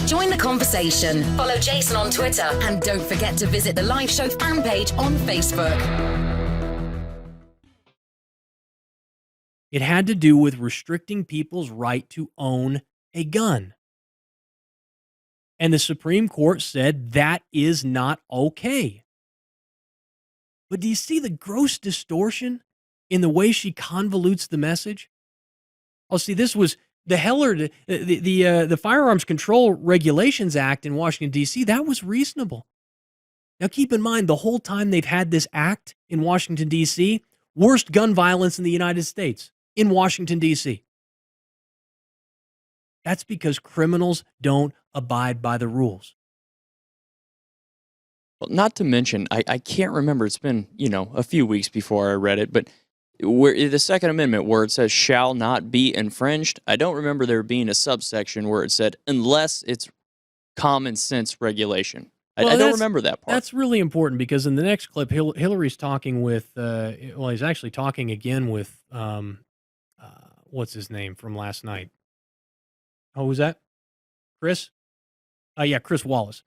Join the conversation. Follow Jason on Twitter. And don't forget to visit the live show fan page on Facebook. It had to do with restricting people's right to own a gun. And the Supreme Court said that is not okay. But do you see the gross distortion in the way she convolutes the message? Oh, see, this was the Heller, the Firearms Control Regulations Act in Washington, D.C., that was reasonable. Now, keep in mind, the whole time they've had this act in Washington, D.C., worst gun violence in the United States, in Washington, D.C. That's because criminals don't abide by the rules. Well, not to mention, I can't remember. It's been, a few weeks before I read it, but where the Second Amendment where it says shall not be infringed, I don't remember there being a subsection where it said unless it's common sense regulation. I don't remember that part. That's really important because in the next clip, Hillary's talking with, he's actually talking again with, what's his name from last night? Oh, who's that? Chris? Yeah, Chris Wallace.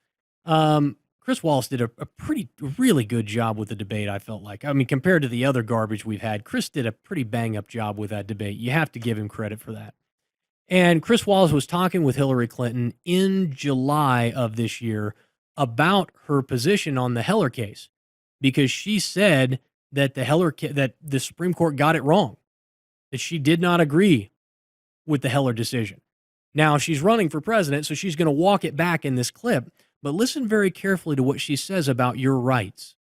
Chris Wallace did a really good job with the debate, I felt like. I mean, compared to the other garbage we've had, Chris did a pretty bang-up job with that debate. You have to give him credit for that. And Chris Wallace was talking with Hillary Clinton in July of this year about her position on the Heller case because she said that that the Supreme Court got it wrong, that she did not agree with the Heller decision. Now, she's running for president, so she's going to walk it back in this clip. But listen very carefully to what she says about your rights.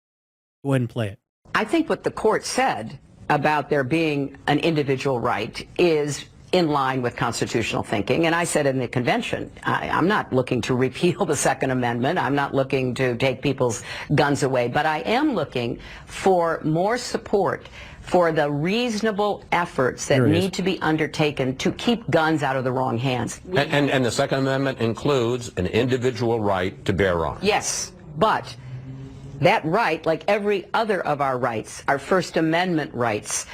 Go ahead and play it. I think what the court said about there being an individual right is in line with constitutional thinking. And I said in the convention, I'm not looking to repeal the Second Amendment. I'm not looking to take people's guns away. But I am looking for more support for the reasonable efforts that need to be undertaken to keep guns out of the wrong hands. And the Second Amendment includes an individual right to bear arms. Yes, but that right, like every other of our rights, our First Amendment rights,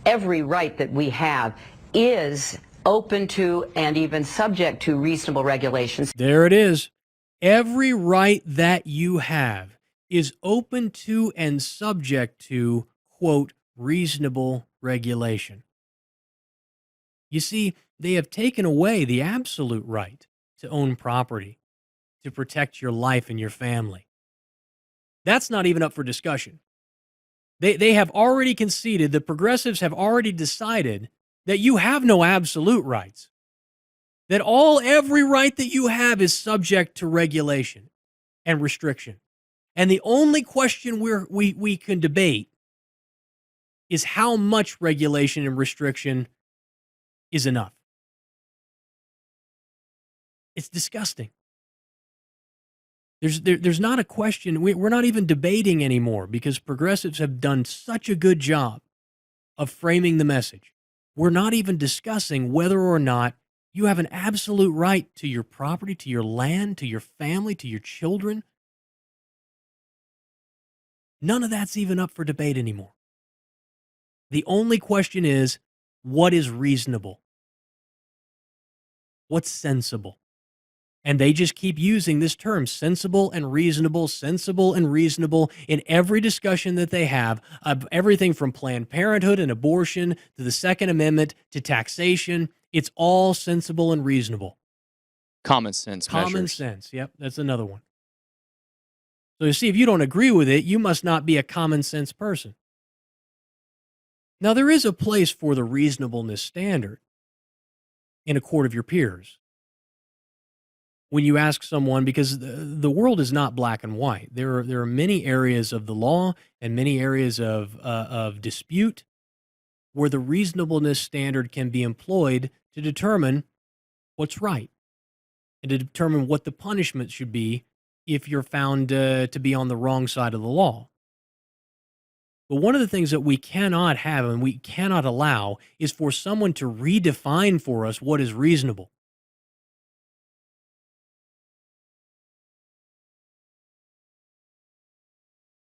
every right that we have is open to and even subject to reasonable regulations. There it is. Every right that you have is open to and subject to, quote, reasonable regulation. You see, they have taken away the absolute right to own property, to protect your life and your family. That's not even up for discussion. They have already conceded, the progressives have already decided that you have no absolute rights, that every right that you have is subject to regulation and restriction. And the only question we can debate is how much regulation and restriction is enough. It's disgusting. There's not a question. We're not even debating anymore because progressives have done such a good job of framing the message. We're not even discussing whether or not you have an absolute right to your property, to your land, to your family, to your children. None of that's even up for debate anymore. The only question is, what is reasonable? What's sensible? And they just keep using this term, sensible and reasonable in every discussion that they have of everything from Planned Parenthood and abortion to the Second Amendment to taxation. It's all sensible and reasonable. Common sense measures. Common sense. Yep, that's another one. So you see, if you don't agree with it, you must not be a common sense person. Now, there is a place for the reasonableness standard in a court of your peers. When you ask someone, because the world is not black and white. There are many areas of the law and many areas of dispute where the reasonableness standard can be employed to determine what's right and to determine what the punishment should be if you're found to be on the wrong side of the law. But one of the things that we cannot have and we cannot allow is for someone to redefine for us what is reasonable.